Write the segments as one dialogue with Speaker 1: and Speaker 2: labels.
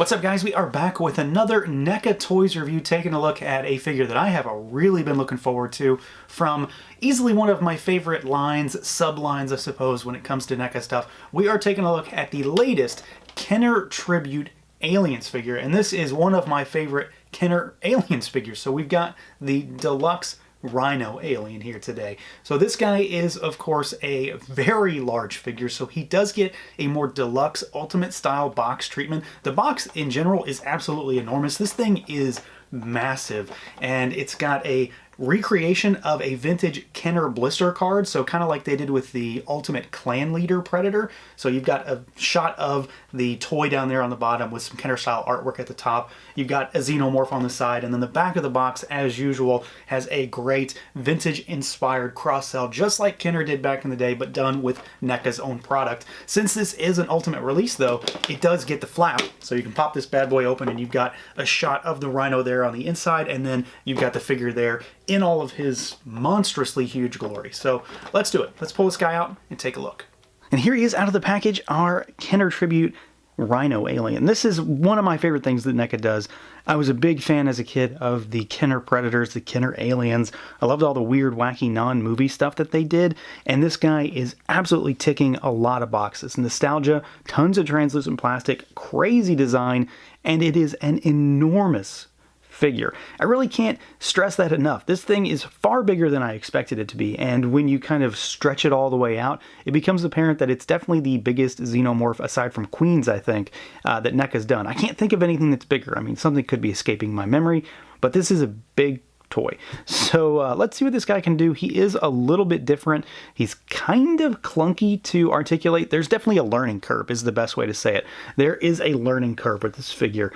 Speaker 1: What's up, guys? We are back with another NECA Toys review, taking a look at a figure that I have really been looking forward to from easily one of my favorite lines, sublines, I suppose, when it comes to NECA stuff. We are taking a look at the latest Kenner Tribute Aliens figure, and this is one of my favorite Kenner Aliens figures. So we've got the deluxe Rhino alien here today. So this guy is, of course, a very large figure, so he does get a more deluxe ultimate style box treatment. The box in general is absolutely enormous. This thing is massive, and it's got a recreation of a vintage Kenner blister card, so kind of like they did with the Ultimate Clan Leader Predator. So you've got a shot of the toy down there on the bottom with some Kenner style artwork at the top. You've got a XENOMORPH on the side, and then the back of the box, as usual, has a great vintage inspired cross sell, just like Kenner did back in the day, but done with NECA's own product. Since this is an ultimate release though, it does get the flap, so you can pop this bad boy open and you've got a shot of the Rhino there on the inside, and then you've got the figure there in all of his monstrously huge glory. So let's do it. Let's pull this guy out and take a look. And here he is out of the package, our Kenner Tribute Rhino alien. This is one of my favorite things that NECA does. I was a big fan as a kid of the Kenner Predators, the Kenner Aliens. I loved all the weird, wacky, non-movie stuff that they did, and this guy is absolutely ticking a lot of boxes. Nostalgia, tons of translucent plastic, crazy design, and it is an enormous figure. I really can't stress that enough. This thing is far bigger than I expected it to be, and when you kind of stretch it all the way out, it becomes apparent that it's definitely the biggest XENOMORPH, aside from Queens, I think, that NECA's done. I can't think of anything that's bigger. I mean, something could be escaping my memory, but this is a big toy. So let's see what this guy can do. He is a little bit different. He's kind of clunky to articulate. There's definitely a learning curve, is the best way to say it. There is a learning curve with this figure.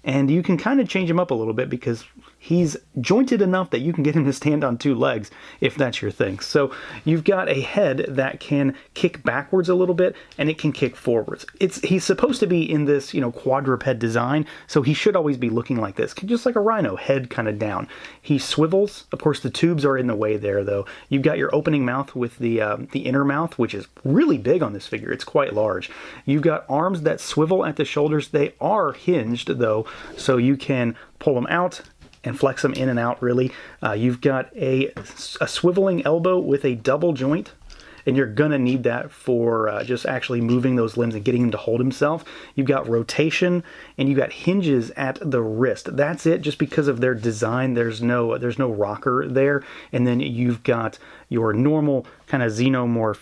Speaker 1: And you can kind of change him up a little bit because he's jointed enough that you can get him to stand on two legs if that's your thing. So you've got a head that can kick backwards a little bit, and it can kick forwards. He's supposed to be in this, quadruped design, so he should always be looking like this, just like a Rhino, head kind of down. He swivels. Of course, the tubes are in the way there, though. You've got your opening mouth with the inner mouth, which is really big on this figure. It's quite large. You've got arms that swivel at the shoulders. They are hinged, though, so you can pull them out and flex them in and out, really. You've got a swiveling elbow with a double joint, and you're gonna need that for just actually moving those limbs and getting him to hold himself. You've got rotation, and you've got hinges at the wrist. That's it, just because of their design. There's no rocker there. And then you've got your normal kind of XENOMORPH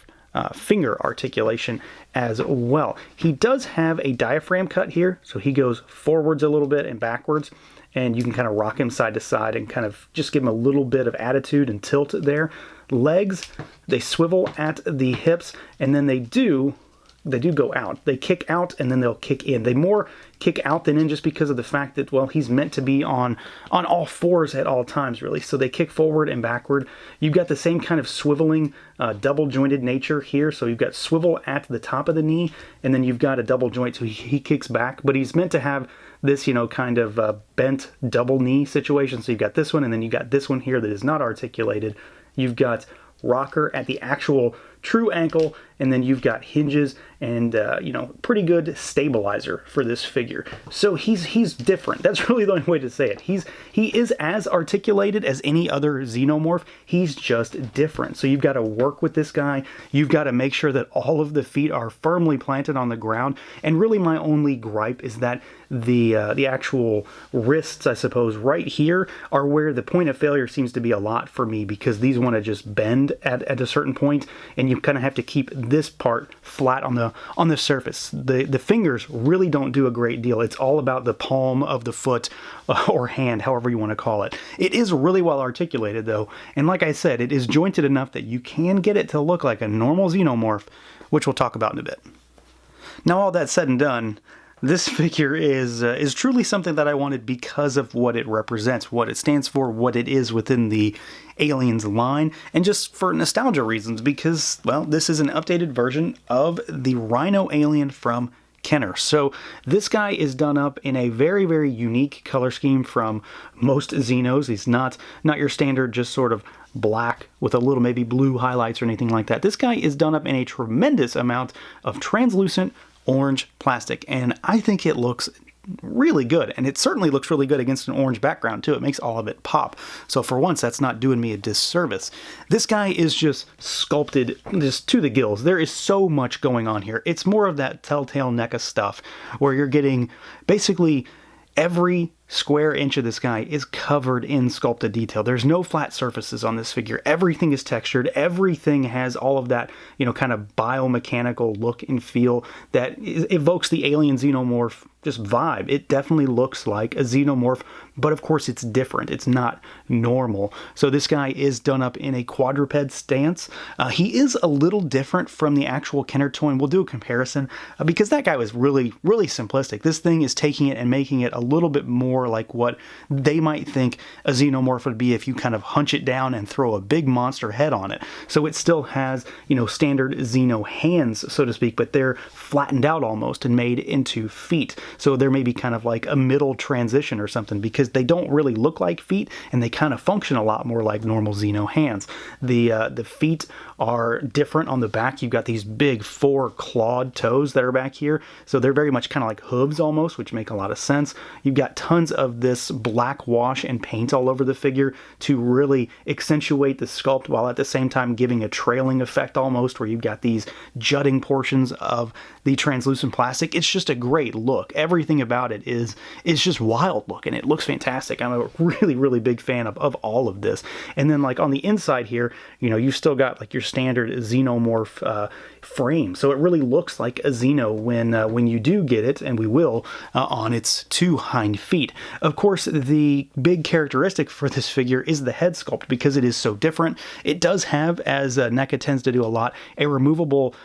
Speaker 1: finger articulation as well. He does have a diaphragm cut here, so he goes forwards a little bit and backwards, and you can kind of rock him side to side and kind of just give him a little bit of attitude and tilt there. Legs, they swivel at the hips, and then they do go out. They kick out and then they'll kick in. They more kick out than in, just because of the fact that, well, he's meant to be on all fours at all times, really. So they kick forward and backward. You've got the same kind of swiveling, double jointed nature here. So you've got swivel at the top of the knee, and then you've got a double joint, so he kicks back, but he's meant to have this, kind of bent double knee situation. So you've got this one, and then you've got this one here that is not articulated. You've got rocker at the actual true ankle, and then you've got hinges and pretty good stabilizer for this figure. So he's different. That's really the only way to say it. He is as articulated as any other XENOMORPH. He's just different. So you've got to work with this guy. You've got to make sure that all of the feet are firmly planted on the ground. And really, my only gripe is that the actual wrists, I suppose, right here are where the point of failure seems to be a lot for me, because these want to just bend at a certain point, and you kind of have to keep this part flat on the surface. The fingers really don't do a great deal. It's all about the palm of the foot or hand, however you want to call it. It is really well articulated, though, and like I said, it is jointed enough that you can get it to look like a normal XENOMORPH, which we'll talk about in a bit. Now, all that said and done, this figure is truly something that I wanted because of what it represents, what it stands for, what it is within the Aliens line, and just for nostalgia reasons, because, well, this is an updated version of the Rhino alien from Kenner. So this guy is done up in a very, very unique color scheme from most Xenos. He's not your standard just sort of black with a little maybe blue highlights or anything like that. This guy is done up in a tremendous amount of translucent orange plastic, and I think it looks really good, and it certainly looks really good against an orange background too. It makes all of it pop. So for once, that's not doing me a disservice. This guy is just sculpted just to the gills. There is so much going on here. It's more of that Telltale NECA stuff where you're getting basically every square inch of this guy is covered in sculpted detail. There's no flat surfaces on this figure. Everything is textured. Everything has all of that, you know, kind of biomechanical look and feel that evokes the alien xenomorph just vibe. It definitely looks like a xenomorph, but of course it's different. It's not normal. So this guy is done up in a quadruped stance. He is a little different from the actual Kenner toy, and we'll do a comparison because that guy was really, really simplistic. This thing is taking it and making it a little bit more like what they might think a xenomorph would be if you kind of hunch it down and throw a big monster head on it. So it still has, you know, standard xeno hands, so to speak, but they're flattened out almost and made into feet. So there may be kind of like a middle transition or something because they don't really look like feet and they kind of function a lot more like normal xeno hands. The feet are different on the back. You've got these big 4 clawed toes that are back here. So they're very much kind of like hooves almost, which make a lot of sense. You've got tons of this black wash and paint all over the figure to really accentuate the sculpt while at the same time giving a trailing effect almost, where you've got these jutting portions of the translucent plastic. It's just a great look. Everything about it is just wild looking. It looks fantastic. I'm a really, really big fan of all of this. And then like on the inside here, you know, you've still got like your standard xenomorph frame. So it really looks like a xeno when you do get it, and we will, on its 2 hind feet. Of course, the big characteristic for this figure is the head sculpt because it is so different. It does have, as NECA tends to do a lot, a removable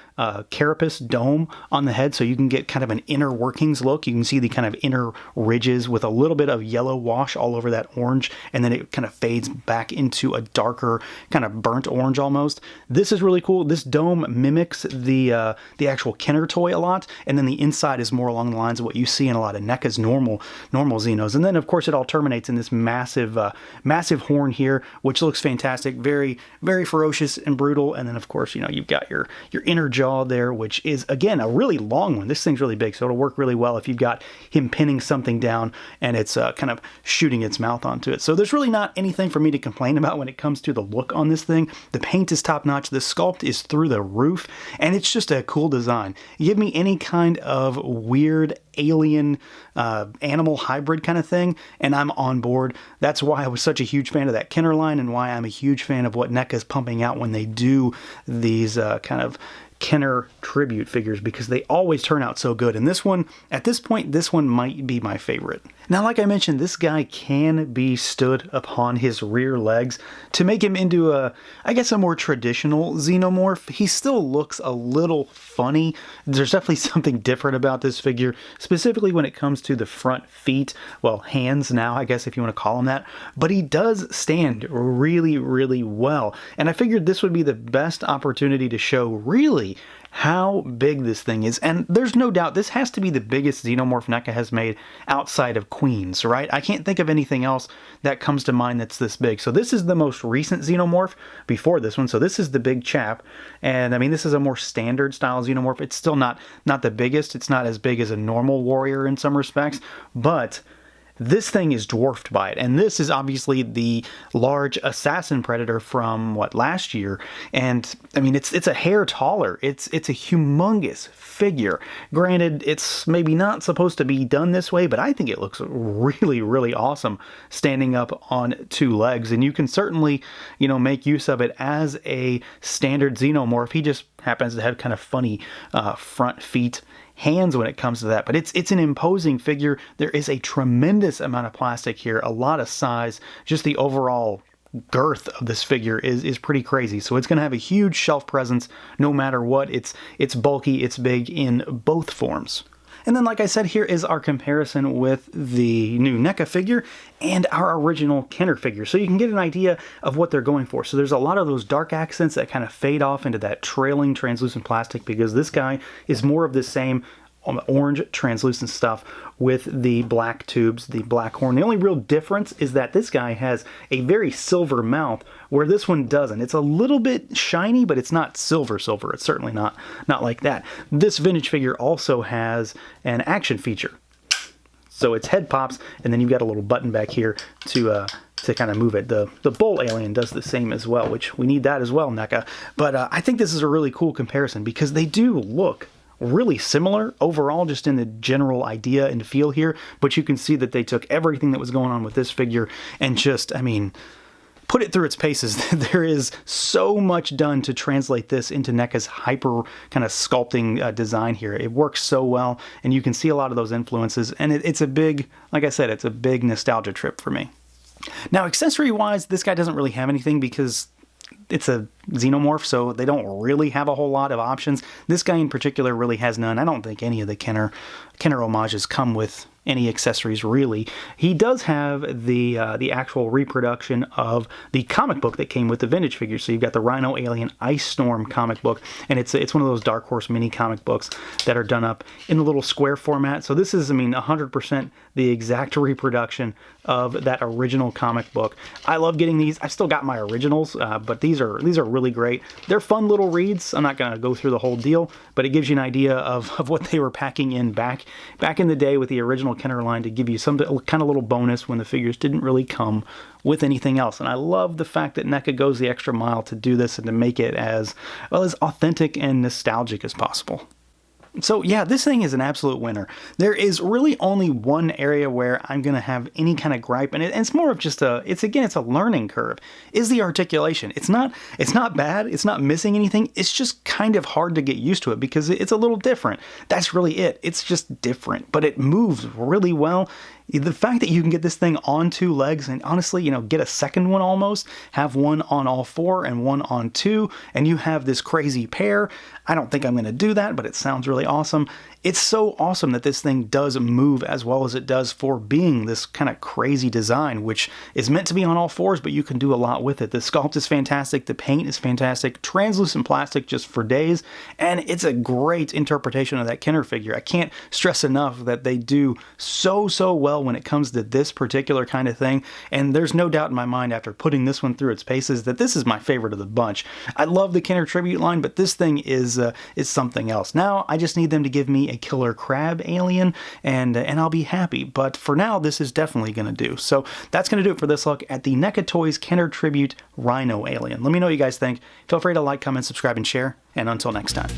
Speaker 1: carapace dome on the head, so you can get kind of an inner workings look. You can see the kind of inner ridges with a little bit of yellow wash all over that orange, and then it kind of fades back into a darker kind of burnt orange almost. This is really cool. This dome mimics the actual Kenner toy a lot, and then the inside is more along the lines of what you see in a lot of NECA's normal Xenos. And then of course it all terminates in this massive massive horn here, which looks fantastic, very, very ferocious and brutal. And then of course, you know, you've got your inner jaw there, which is again a really long one. This thing's really big, so it'll work really well if you've got him pinning something down and it's kind of shooting its mouth onto it. So there's really not anything for me to complain about when it comes to the look on this thing. The paint is top notch, the sculpt is through the roof, and it's just a cool design. You give me any kind of weird alien animal hybrid kind of thing and I'm on board. That's why I was such a huge fan of that Kenner line and why I'm a huge fan of what NECA's pumping out when they do these kind of Kenner tribute figures, because they always turn out so good. And this one, at this point, this one might be my favorite. Now, like I mentioned, this guy can be stood upon his rear legs to make him into I guess a more traditional xenomorph. He still looks a little funny. There's definitely something different about this figure, specifically when it comes to the front feet, well, hands now, I guess if you want to call them that, but he does stand really, really well. And I figured this would be the best opportunity to show really how big this thing is. And there's no doubt this has to be the biggest xenomorph NECA has made outside of Queens, right? I can't think of anything else that comes to mind that's this big. So this is the most recent xenomorph before this one. So this is the big chap. And I mean, this is a more standard style xenomorph. It's still not the biggest. It's not as big as a normal warrior in some respects, but this thing is dwarfed by it, and this is obviously the large assassin predator from what, last year, and I mean it's a hair taller. It's a humongous figure. Granted, it's maybe not supposed to be done this way, but I think it looks really, really awesome standing up on 2 legs, and you can certainly, you know, make use of it as a standard xenomorph. He just happens to have kind of funny front feet, hands when it comes to that, but it's an imposing figure. There is a tremendous amount of plastic here, a lot of size. Just the overall girth of this figure is pretty crazy. So it's going to have a huge shelf presence no matter what. It's bulky, it's big in both forms. And then, like I said, here is our comparison with the new NECA figure and our original Kenner figure, so you can get an idea of what they're going for. So there's a lot of those dark accents that kind of fade off into that trailing translucent plastic, because this guy is more of the same orange translucent stuff with the black tubes, the black horn. The only real difference is that this guy has a very silver mouth, where this one doesn't. It's a little bit shiny, but it's not silver. It's certainly not like that. This vintage figure also has an action feature. So its head pops, and then you've got a little button back here to kind of move it. The Bull alien does the same as well, which we need that as well, NECA. But I think this is a really cool comparison because they do look really similar overall, just in the general idea and feel here. But you can see that they took everything that was going on with this figure and just, I mean, put it through its paces. There is so much done to translate this into NECA's hyper kind of sculpting design here. It works so well, and you can see a lot of those influences, and it's a big, like I said, it's a big nostalgia trip for me. Now, accessory-wise, this guy doesn't really have anything because it's a xenomorph, so they don't really have a whole lot of options. This guy in particular really has none. I don't think any of the Kenner homages come with any accessories, really. He does have the actual reproduction of the comic book that came with the vintage figure. So you've got the Rhino Alien Ice Storm comic book, and it's one of those Dark Horse mini comic books that are done up in the little square format. So this is, I mean, 100% the exact reproduction of that original comic book. I love getting these. I've still got my originals, but these are really great. They're fun little reads. I'm not going to go through the whole deal, but it gives you an idea of what they were packing in back in the day with the original Kenner line, to give you some kind of little bonus when the figures didn't really come with anything else. And I love the fact that NECA goes the extra mile to do this and to make it as well as authentic and nostalgic as possible. So yeah, this thing is an absolute winner. There is really only one area where I'm going to have any kind of gripe, and it's more of just it's a learning curve, is the articulation. It's not bad, it's not missing anything, it's just kind of hard to get used to it because it's a little different. That's really it. It's just different, but it moves really well. The fact that you can get this thing on 2 legs and honestly, you know, get a second one almost, have one on all 4 and one on 2, and you have this crazy pair. I don't think I'm going to do that, but it sounds really awesome. It's so awesome that this thing does move as well as it does for being this kind of crazy design, which is meant to be on all 4s, but you can do a lot with it. The sculpt is fantastic, the paint is fantastic, translucent plastic just for days, and it's a great interpretation of that Kenner figure. I can't stress enough that they do so well when it comes to this particular kind of thing, and there's no doubt in my mind after putting this one through its paces that this is my favorite of the bunch. I love the Kenner tribute line, but this thing is something else. Now I just need them to give me a killer crab alien, and I'll be happy. But for now, this is definitely going to do. So that's going to do it for this look at the NECA Toys Kenner Tribute Rhino Alien. Let me know what you guys think. Feel free to like, comment, subscribe, and share. And until next time.